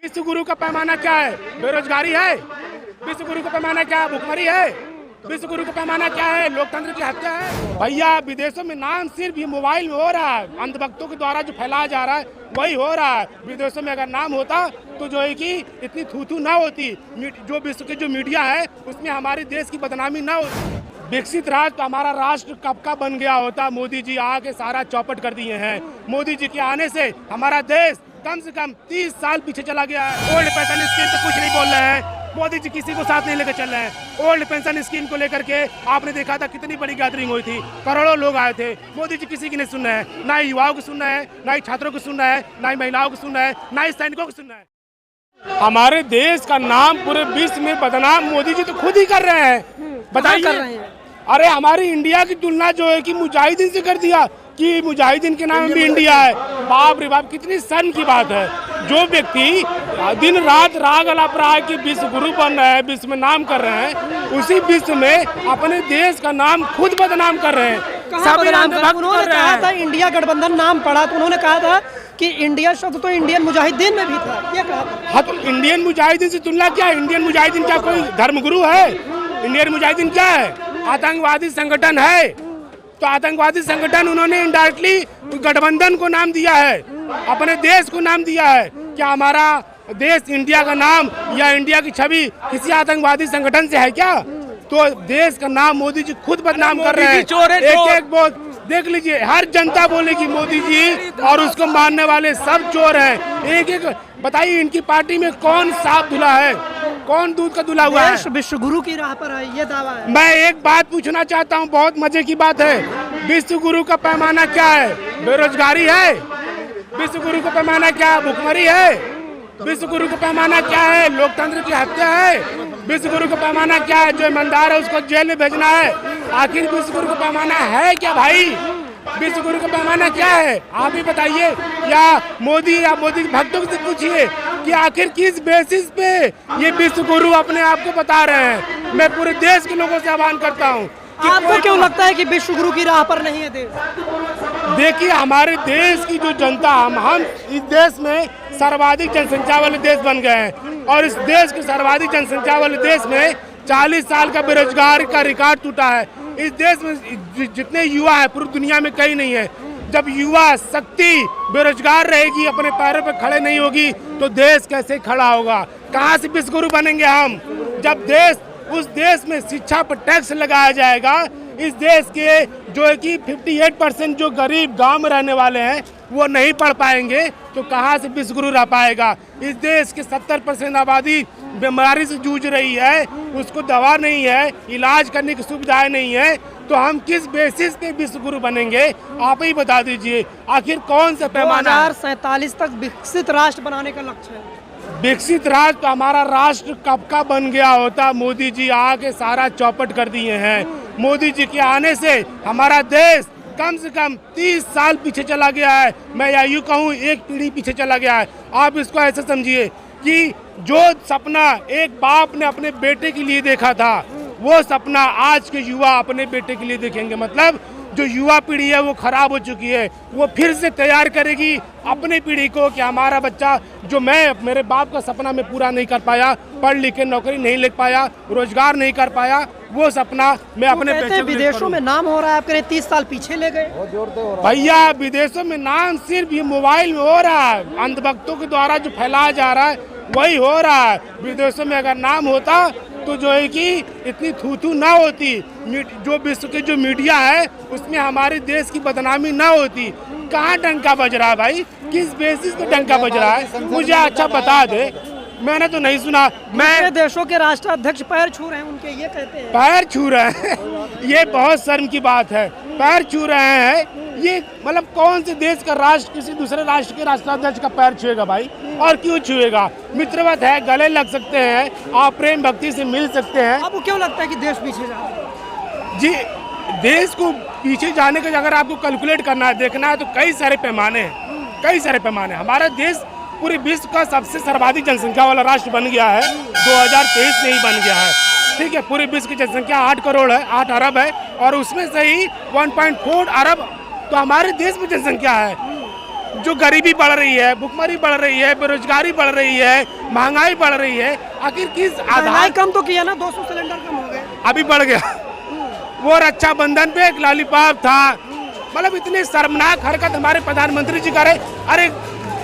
विश्व गुरु का पैमाना क्या है? बेरोजगारी है। विश्व गुरु का पैमाना क्या है? भुखमरी है। विश्व गुरु का पैमाना क्या है? लोकतंत्र की हत्या है। भैया विदेशों में नाम सिर्फ ये मोबाइल में हो रहा है, अंधभक्तों के द्वारा जो फैलाया जा रहा है वही हो रहा है। विदेशों में अगर नाम होता तो जो है कि इतनी थू ना होती। जो विश्व के जो मीडिया है उसमें हमारे देश की बदनामी ना होती। विकसित राष्ट्र हमारा राष्ट्र कब का बन गया होता। मोदी जी आके सारा चौपट कर दिए हैं। मोदी जी के आने से हमारा देश कम से कम 30 साल पीछे चला गया है। ओल्ड पेंशन स्कीम पे कुछ नहीं बोल रहे हैं। मोदी जी किसी को साथ नहीं लेकर चल रहे हैं। ओल्ड पेंशन स्कीम को लेकर के आपने देखा था कितनी बड़ी गैदरिंग हुई थी, करोड़ों लोग आए थे। मोदी जी किसी की नहीं सुन रहे हैं, ना युवाओं को सुनना है, ना ही छात्रों को सुनना है, ना ही महिलाओं को सुनना है, ना ही सैनिकों को सुनना है। हमारे देश का नाम पूरे विश्व में बदनाम मोदी जी तो खुद ही कर रहे हैं। बताइए, अरे हमारी इंडिया की तुलना जो है कि मुजाहिदीन से कर दिया कि मुजाहिदीन के नाम भी इंडिया है। बाप रे बाप, कितनी शर्म की बात है। जो व्यक्ति दिन रात राग अलाप रहा है कि विश्व गुरु बन रहे हैं, विश्व में नाम कर रहे हैं, उसी विश्व में अपने देश का नाम खुद बदनाम कर रहे हैं। उन्होंने कहा था इंडिया गठबंधन नाम पड़ा तो उन्होंने कहा था कि इंडिया शब्द तो इंडियन मुजाहिदीन में भी था, ये कहा था। हाँ, तो इंडियन मुजाहिदीन से तुलना क्या है? इंडियन मुजाहिदीन क्या कोई धर्मगुरु है? इंडियन मुजाहिदीन क्या है? आतंकवादी संगठन है। तो आतंकवादी संगठन उन्होंने इनडायरेक्टली गठबंधन को नाम दिया है, अपने देश को नाम दिया है। क्या हमारा देश इंडिया का नाम या इंडिया की छवि किसी आतंकवादी संगठन से है क्या? तो देश का नाम मोदी जी खुद बदनाम कर रहे हैं। एक बोल देख लीजिए, हर जनता बोलेगी मोदी जी और उसको मानने वाले सब चोर हैं। एक बताइए, इनकी पार्टी में कौन साफ धुला है, कौन दूध का धुला हुआ है? विश्व गुरु की राह पर है, ये दावा है। मैं एक बात पूछना चाहता हूँ, बहुत मजे की बात है। विश्व गुरु का पैमाना क्या है? बेरोजगारी है। विश्व गुरु का पैमाना क्या है? भुखमरी है। विश्व गुरु का पैमाना क्या है? लोकतंत्र की हत्या है। विश्व गुरु का पैमाना क्या है? जो ईमानदार है उसको जेल में भेजना है। आखिर विश्व गुरु का पैमाना है क्या भाई? विश्व गुरु का पैमाना क्या है? आप ही बताइए, या मोदी भक्तों से पूछिए कि आखिर किस बेसिस पे ये विश्व गुरु अपने आप को बता रहे हैं। मैं पूरे देश के लोगों से आह्वान करता हूँ। आपको क्यों लगता है कि विश्व गुरु की राह पर नहीं है देश? देखिए, हमारे देश की जो जनता, हम इस देश में सर्वाधिक जनसंख्या वाले देश बन गए हैं और इस देश के सर्वाधिक जनसंख्या वाले देश में 40 साल का बेरोजगार का रिकॉर्ड टूटा है। इस देश में जितने युवा है पूरी दुनिया में कहीं नहीं है। जब युवा शक्ति बेरोजगार रहेगी, अपने पैरों पर खड़े नहीं होगी, तो देश कैसे खड़ा होगा? कहाँ से विश्व गुरु बनेंगे हम? जब उस देश में शिक्षा पर टैक्स लगाया जाएगा, इस देश के जो है कि 58% जो गरीब गांव में रहने वाले हैं वो नहीं पढ़ पाएंगे, तो कहाँ से विश्व गुरु रह पाएगा? इस देश के 70% आबादी बीमारी से जूझ रही है, उसको दवा नहीं है, इलाज करने की सुविधाएं नहीं है, तो हम किस बेसिस पे विश्व गुरु बनेंगे? आप ही बता दीजिए। आखिर कौन सा पैमाना? 2047 तक विकसित राष्ट्र बनाने का लक्ष्य है। विकसित राष्ट्र हमारा राष्ट्र कब का बन गया होता। मोदी जी आके सारा चौपट कर दिए हैं। मोदी जी के आने से हमारा देश कम से कम 30 साल पीछे चला गया है। मैं या यूँ कहूँ एक पीढ़ी पीछे चला गया है। आप इसको ऐसे समझिए कि जो सपना एक बाप ने अपने बेटे के लिए देखा था, वो सपना आज के युवा अपने बेटे के लिए देखेंगे। मतलब जो युवा पीढ़ी है वो खराब हो चुकी है, वो फिर से तैयार करेगी अपनी पीढ़ी को कि हमारा बच्चा जो मेरे बाप का सपना मैं पूरा नहीं कर पाया, पढ़ लिख के नौकरी नहीं ले पाया, रोजगार नहीं कर पाया, वो सपना मैं अपने बेटे। विदेशों में नाम हो रहा है, आपके 30 साल पीछे ले गए। भैया विदेशों में नाम सिर्फ ये मोबाइल में हो रहा है, अंधभक्तों के द्वारा जो फैलाया जा रहा है वही हो रहा है। विदेशों में अगर नाम होता तो जो है कि इतनी थू ना होती। जो विश्व के जो मीडिया है उसमें हमारे देश की बदनामी ना होती। कहाँ डंका बज रहा है भाई? किस बेसिस पे डंका बज रहा है? मुझे अच्छा बता दे, मैंने तो नहीं सुना। मैं देशों के राष्ट्राध्यक्ष पैर छू रहे हैं उनके, ये कहते हैं। पैर छू रहे हैं ये बहुत शर्म की बात है। पैर छू रहे हैं, ये मतलब कौन से देश का राष्ट्र किसी दूसरे राष्ट्र के राष्ट्राध्यक्ष का पैर छुएगा भाई? और क्यों छुएगा? मित्रवत है, गले लग सकते हैं, आप प्रेम भक्ति से मिल सकते हैं। आपको क्यों लगता है कि देश पीछे जा रहा है? जी, देश को पीछे जाने का अगर आपको कैलकुलेट करना है, देखना है, तो कई सारे पैमाने हैं, कई सारे पैमाने। हमारा देश पूरे विश्व का सबसे सर्वाधिक जनसंख्या वाला राष्ट्र बन गया है, 2023 में ही बन गया है। ठीक है, पूरे विश्व की जनसंख्या 8 करोड़ है, 8 अरब है, और उसमें से ही 1.4 अरब तो हमारे देश में जनसंख्या है। जो गरीबी बढ़ रही है, भुखमरी बढ़ रही है, बेरोजगारी बढ़ रही है, महंगाई बढ़ रही है, आखिर किस आधार? कम तो किया ना, 200 सिलेंडर कम हो गए। अभी बढ़ गया। वो रक्षाबंधन पे एक लॉलीपॉप था, मतलब इतनी शर्मनाक हरकत हमारे प्रधानमंत्री जी करे। अरे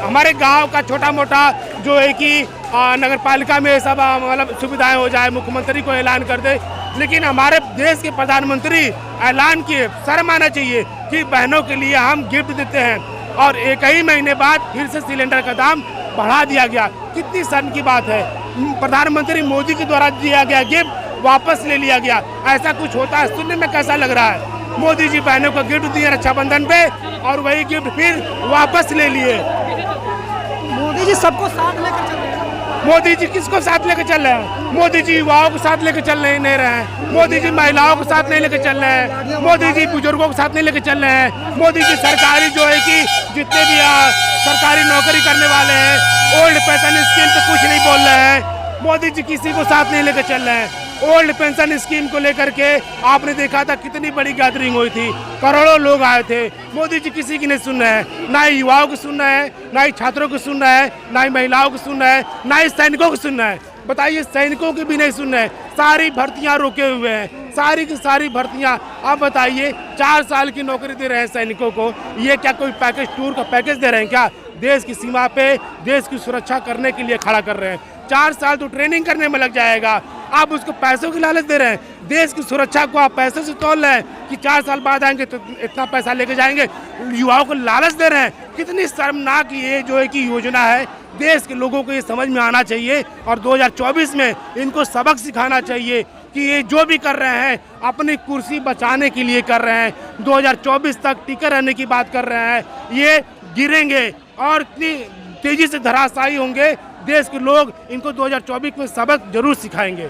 हमारे गांव का छोटा मोटा जो है कि नगर पालिका में सब मतलब सुविधाएं हो जाए, मुख्यमंत्री को ऐलान कर दे, लेकिन हमारे देश के प्रधानमंत्री ऐलान किए, शर्म आना चाहिए कि बहनों के लिए हम गिफ्ट देते हैं और एक ही महीने बाद फिर से सिलेंडर का दाम बढ़ा दिया गया। कितनी शर्म की बात है। प्रधानमंत्री मोदी के द्वारा दिया गया गिफ्ट वापस ले लिया गया। ऐसा कुछ होता है? सुनने में कैसा लग रहा है? मोदी जी बहनों को गिफ्ट दिए रक्षाबंधन पे और वही गिफ्ट फिर वापस ले लिए। मोदी जी सबको साथ लेकर चल रहे हैं। मोदी जी किसको साथ लेकर चल रहे हैं? मोदी जी युवाओं को साथ लेकर चल नहीं रहे हैं। मोदी जी महिलाओं को साथ नहीं लेकर चल रहे हैं। मोदी जी बुजुर्गों को साथ नहीं लेकर चल रहे हैं। मोदी जी सरकारी जो है कि जितने भी सरकारी नौकरी करने वाले हैं, ओल्ड पेंशन स्कीम पे कुछ नहीं बोल रहे हैं। मोदी जी किसी को साथ नहीं लेकर चल रहे हैं। ओल्ड पेंशन स्कीम को लेकर के आपने देखा था कितनी बड़ी गैदरिंग हुई थी, करोड़ों लोग आए थे। मोदी जी किसी की नहीं सुन रहे हैं, ना ही युवाओं को सुन रहे हैं, ना ही छात्रों को सुन रहे हैं, ना ही महिलाओं को सुन रहे हैं, ना ही सैनिकों को सुन रहे हैं। बताइए, सैनिकों की भी नहीं सुन रहे हैं। सारी भर्तियां रोके हुए हैं, सारी की सारी भर्तियां। आप बताइए, 4 साल की नौकरी दे रहे हैं सैनिकों को, ये क्या कोई पैकेज, टूर का पैकेज दे रहे हैं क्या? देश की सीमा पे देश की सुरक्षा करने के लिए खड़ा कर रहे हैं। 4 साल तो ट्रेनिंग करने में लग जाएगा, आप उसको पैसों की लालच दे रहे हैं। देश की सुरक्षा को आप पैसों से तोल रहे हैं कि 4 साल बाद आएंगे तो इतना पैसा लेके जाएंगे। युवाओं को लालच दे रहे हैं। कितनी शर्मनाक ये जो है कि योजना है। देश के लोगों को ये समझ में आना चाहिए और 2024 में इनको सबक सिखाना चाहिए कि ये जो भी कर रहे हैं अपनी कुर्सी बचाने के लिए कर रहे हैं। 2024 तक टिके रहने की बात कर रहे हैं। ये गिरेंगे और इतनी तेजी से धराशायी होंगे। देश के लोग इनको 2024 में सबक जरूर सिखाएंगे।